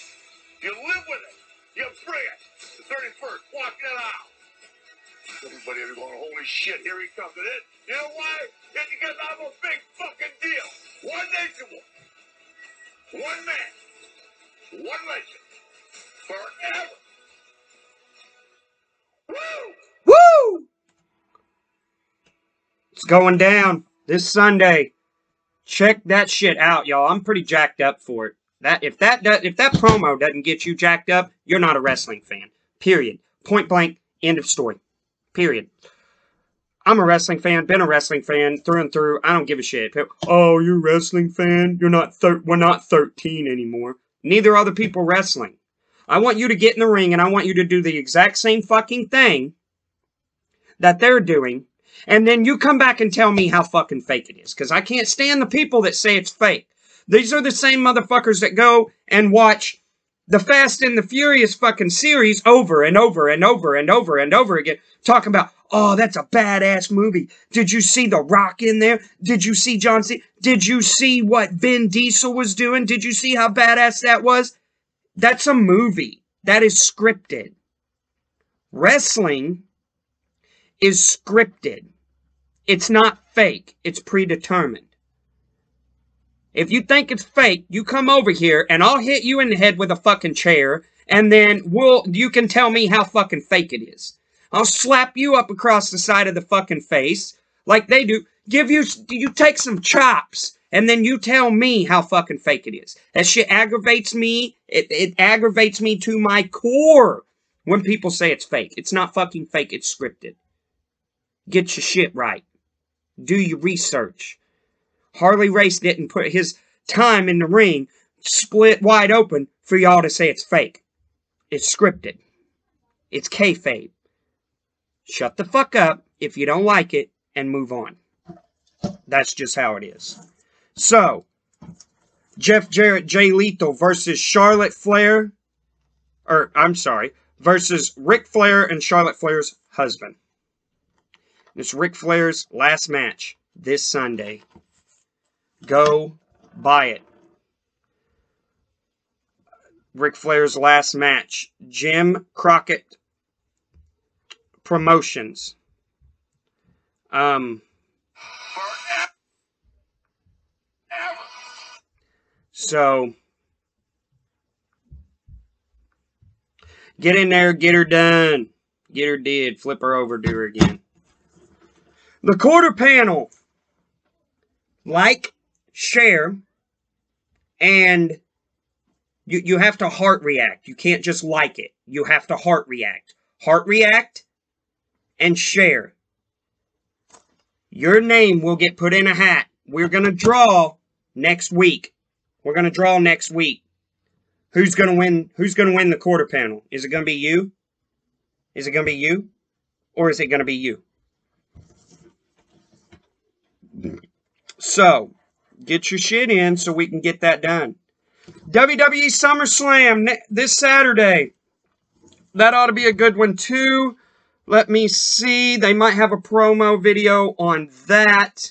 You live with it. You bring it. The 31st, walk it out. Everybody will be going, holy shit, here he comes. And it, you know why? It's because I'm a big fucking deal. One nation, one man, one legend, forever. Woo! Woo! It's going down this Sunday. Check that shit out, y'all. I'm pretty jacked up for it. If that promo doesn't get you jacked up, you're not a wrestling fan. Period. Point blank. End of story. Period. I'm a wrestling fan. Been a wrestling fan through and through. I don't give a shit. Oh, you're a wrestling fan? We're not 13 anymore. Neither are the people wrestling. I want you to get in the ring and I want you to do the exact same fucking thing that they're doing. And then you come back and tell me how fucking fake it is. Because I can't stand the people that say it's fake. These are the same motherfuckers that go and watch the Fast and the Furious fucking series over and over and over and over and over again. Talking about, oh, that's a badass movie. Did you see The Rock in there? Did you see John Cena? Did you see what Vin Diesel was doing? Did you see how badass that was? That's a movie. That is scripted. Wrestling is scripted. It's not fake. It's predetermined. If you think it's fake, you come over here and I'll hit you in the head with a fucking chair and then you can tell me how fucking fake it is. I'll slap you up across the side of the fucking face like they do. You take some chops and then you tell me how fucking fake it is. That shit aggravates me. It aggravates me to my core when people say it's fake. It's not fucking fake. It's scripted. Get your shit right. Do your research. Harley Race didn't put his time in the ring split wide open for y'all to say it's fake. It's scripted. It's kayfabe. Shut the fuck up if you don't like it and move on. That's just how it is. So, Jeff Jarrett, Jay Lethal versus Charlotte Flair. Versus Ric Flair and Charlotte Flair's husband. It's Ric Flair's last match this Sunday. Go buy it. Ric Flair's last match. Jim Crockett Promotions. So, get in there, get her done. Get her did. Flip her over, do her again. The quarter panel. Like, share, and you have to heart react. You can't just like it. You have to heart react. Heart react and share. Your name will get put in a hat. We're going to draw next week. We're going to draw next week. Who's going to win? Who's going to win the quarter panel? Is it going to be you? Is it going to be you? Or is it going to be you? So, get your shit in so we can get that done. WWE Sumerslam this Saturday. That ought to be a good one too. Let me see. They might have a promo video on that.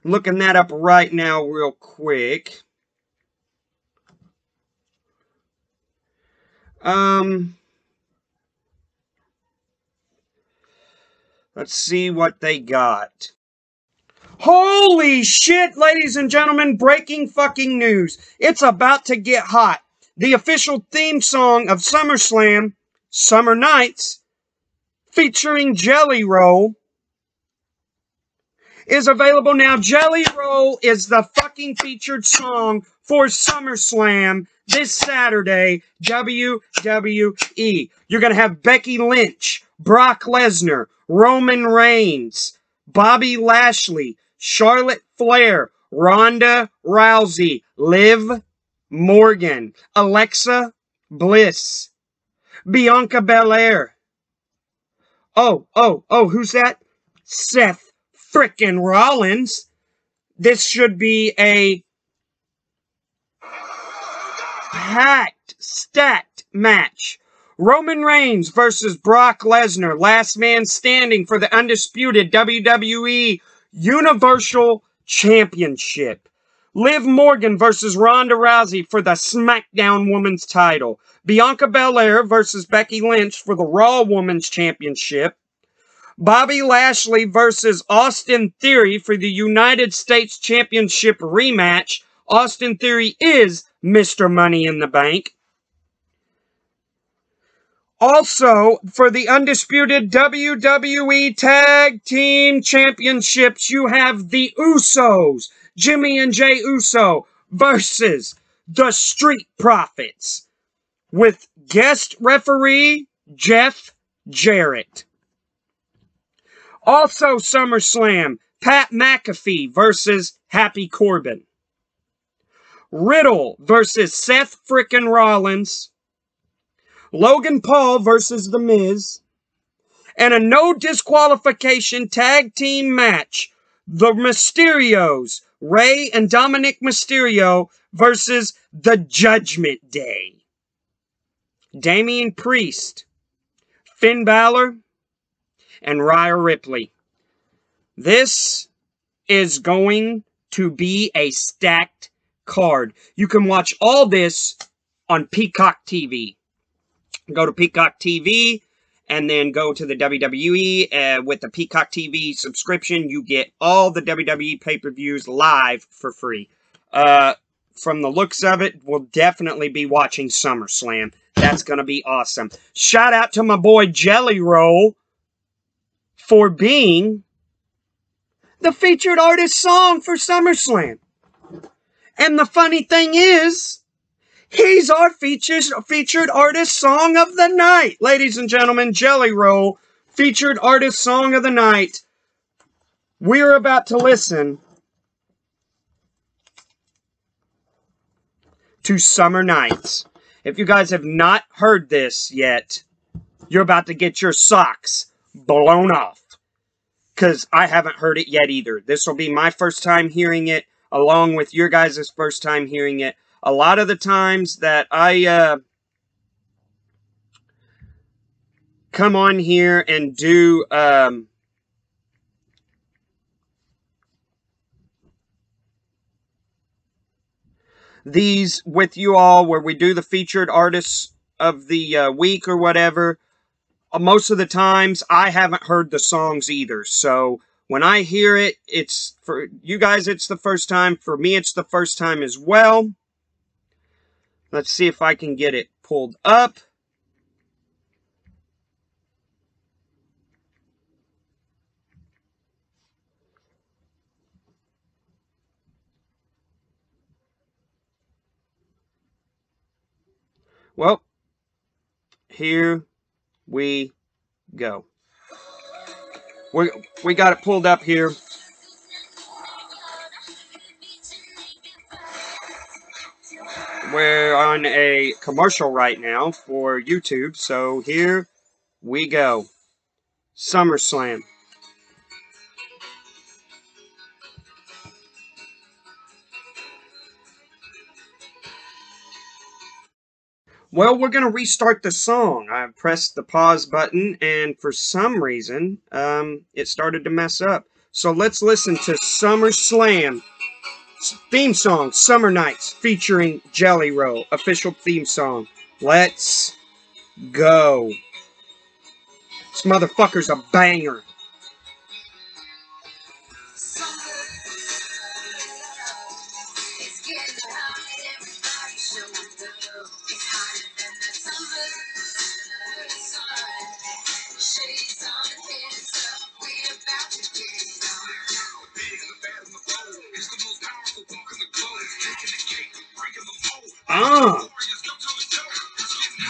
I'm looking that up right now real quick. Let's see what they got. Holy shit, ladies and gentlemen, breaking fucking news. It's about to get hot. The official theme song of SummerSlam, Summer Nights, featuring Jelly Roll, is available now. Jelly Roll is the fucking featured song for SummerSlam this Saturday, WWE. You're going to have Becky Lynch, Brock Lesnar, Roman Reigns, Bobby Lashley, Charlotte Flair, Ronda Rousey, Liv Morgan, Alexa Bliss, Bianca Belair. Oh, who's that? Seth frickin' Rollins. This should be a packed, stacked match. Roman Reigns versus Brock Lesnar, last man standing for the undisputed WWE Universal Championship. Liv Morgan versus Ronda Rousey for the SmackDown Women's title. Bianca Belair versus Becky Lynch for the Raw Women's Championship. Bobby Lashley versus Austin Theory for the United States Championship rematch. Austin Theory is Mr. Money in the Bank. Also, for the undisputed WWE Tag Team Championships, you have the Usos, Jimmy and Jay Uso, versus the Street Profits, with guest referee Jeff Jarrett. Also SummerSlam, Pat McAfee versus Happy Corbin. Riddle versus Seth frickin' Rollins. Logan Paul versus The Miz. And a no disqualification tag team match. The Mysterios, Rey and Dominic Mysterio versus the Judgment Day. Damian Priest, Finn Balor, and Rhea Ripley. This is going to be a stacked card. You can watch all this on Peacock TV. Go to Peacock TV and then go to the WWE. With the Peacock TV subscription, you get all the WWE pay-per-views live for free. From the looks of it, we'll definitely be watching SummerSlam. That's going to be awesome. Shout out to my boy Jelly Roll for being the featured artist song for SummerSlam. And the funny thing is, he's our featured artist song of the night. Ladies and gentlemen, Jelly Roll, featured artist song of the night. We're about to listen to Summer Nights. If you guys have not heard this yet, you're about to get your socks blown off. Because I haven't heard it yet either. This will be my first time hearing it, along with your guys' first time hearing it. A lot of the times that I come on here and do these with you all, where we do the featured artists of the week or whatever, most of the times I haven't heard the songs either. So when I hear it, it's for you guys, it's the first time. For me, it's the first time as well. Let's see if I can get it pulled up. Well, here we go. We got it pulled up here. We're on a commercial right now for YouTube, so here we go. SummerSlam. Well, we're going to restart the song. I pressed the pause button, and for some reason, it started to mess up. So let's listen to SummerSlam theme song, Summer Nights, featuring Jelly Roll, official theme song. Let's go. This motherfucker's a banger.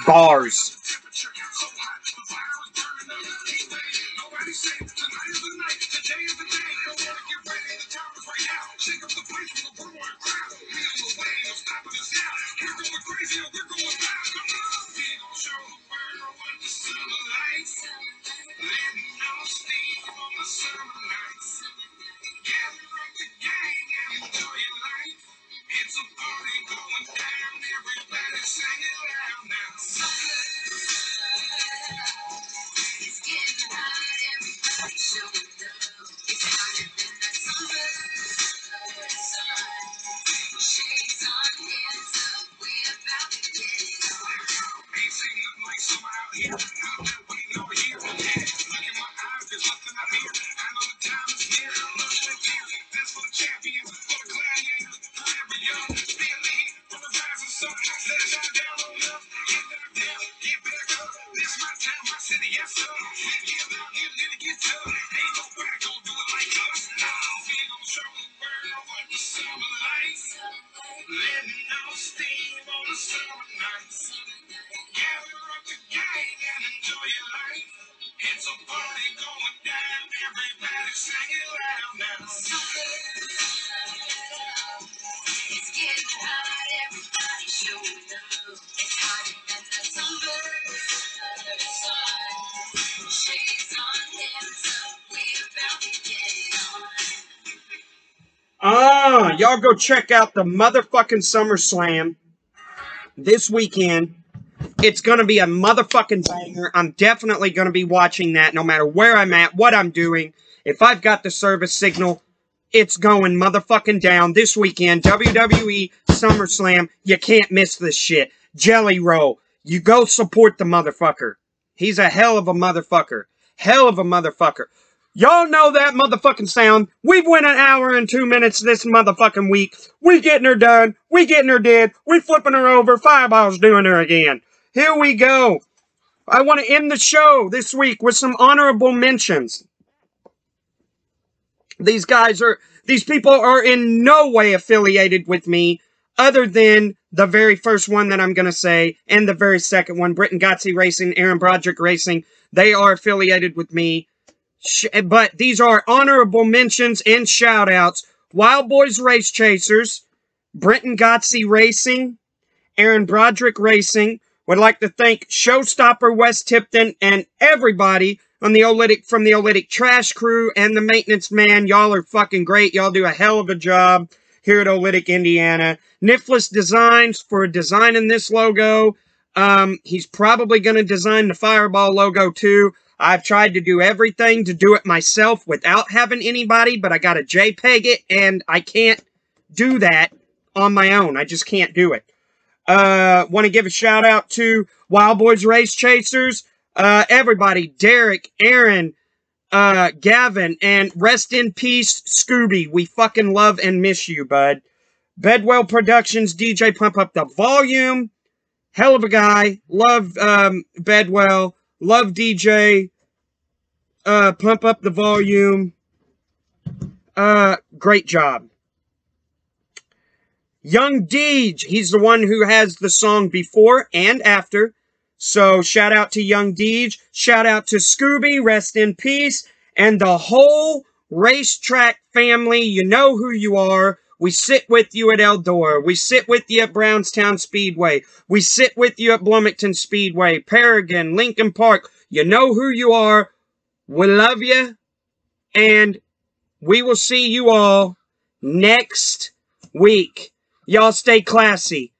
Bars. Y'all go check out the motherfucking SummerSlam this weekend. It's going to be a motherfucking banger. I'm definitely going to be watching that no matter where I'm at, what I'm doing. If I've got the service signal, it's going motherfucking down this weekend. WWE Sumerslam. You can't miss this shit. Jelly Roll. You go support the motherfucker. He's a hell of a motherfucker. Hell of a motherfucker. Y'all know that motherfucking sound. We've went an hour and 2 minutes this motherfucking week. We getting her done. We getting her dead. We flipping her over. Fireball's doing her again. Here we go. I want to end the show this week with some honorable mentions. These people are in no way affiliated with me other than the very first one that I'm going to say and the very second one, Britan Godsey Racing, Aaronderick Racing. They are affiliated with me. But these are honorable mentions and shout-outs. Wild Boys Race Chasers, Britan Godsey Racing, Aaronderick Racing. Would like to thank Showstopper West Tipton and everybody on the from the Olytic Trash Crew and the Maintenance Man. Y'all are fucking great. Y'all do a hell of a job here at Olytic, Indiana. Nifless Designs for designing this logo. He's probably going to design the Fireball logo too. I've tried to do everything to do it myself without having anybody, but I got to JPEG it, and I can't do that on my own. I just can't do it. Want to give a shout out to Wild Boys Race Chasers, everybody, Derek, Aaron, Gavin, and rest in peace, Scooby. We fucking love and miss you, bud. Bedwell Productions, DJ Pump Up the Volume. Hell of a guy. Love, Bedwell. Love DJ. Pump Up the Volume. Great job. Young Deej, he's the one who has the song before and after. So, shout out to Young Deej. Shout out to Scooby, rest in peace. And the whole racetrack family, you know who you are. We sit with you at Eldora. We sit with you at Brownstown Speedway. We sit with you at Bloomington Speedway, Paragon, Lincoln Park. You know who you are. We love you. And we will see you all next week. Y'all stay classy,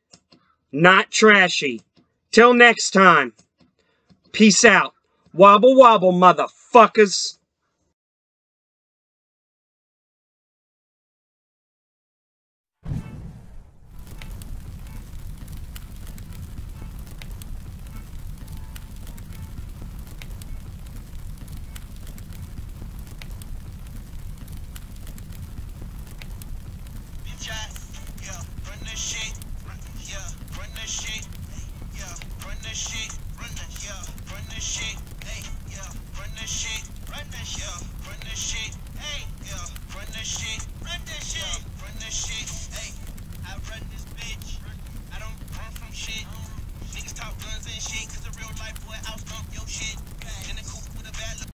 not trashy. Till next time. Peace out. Wobble wobble, motherfuckers.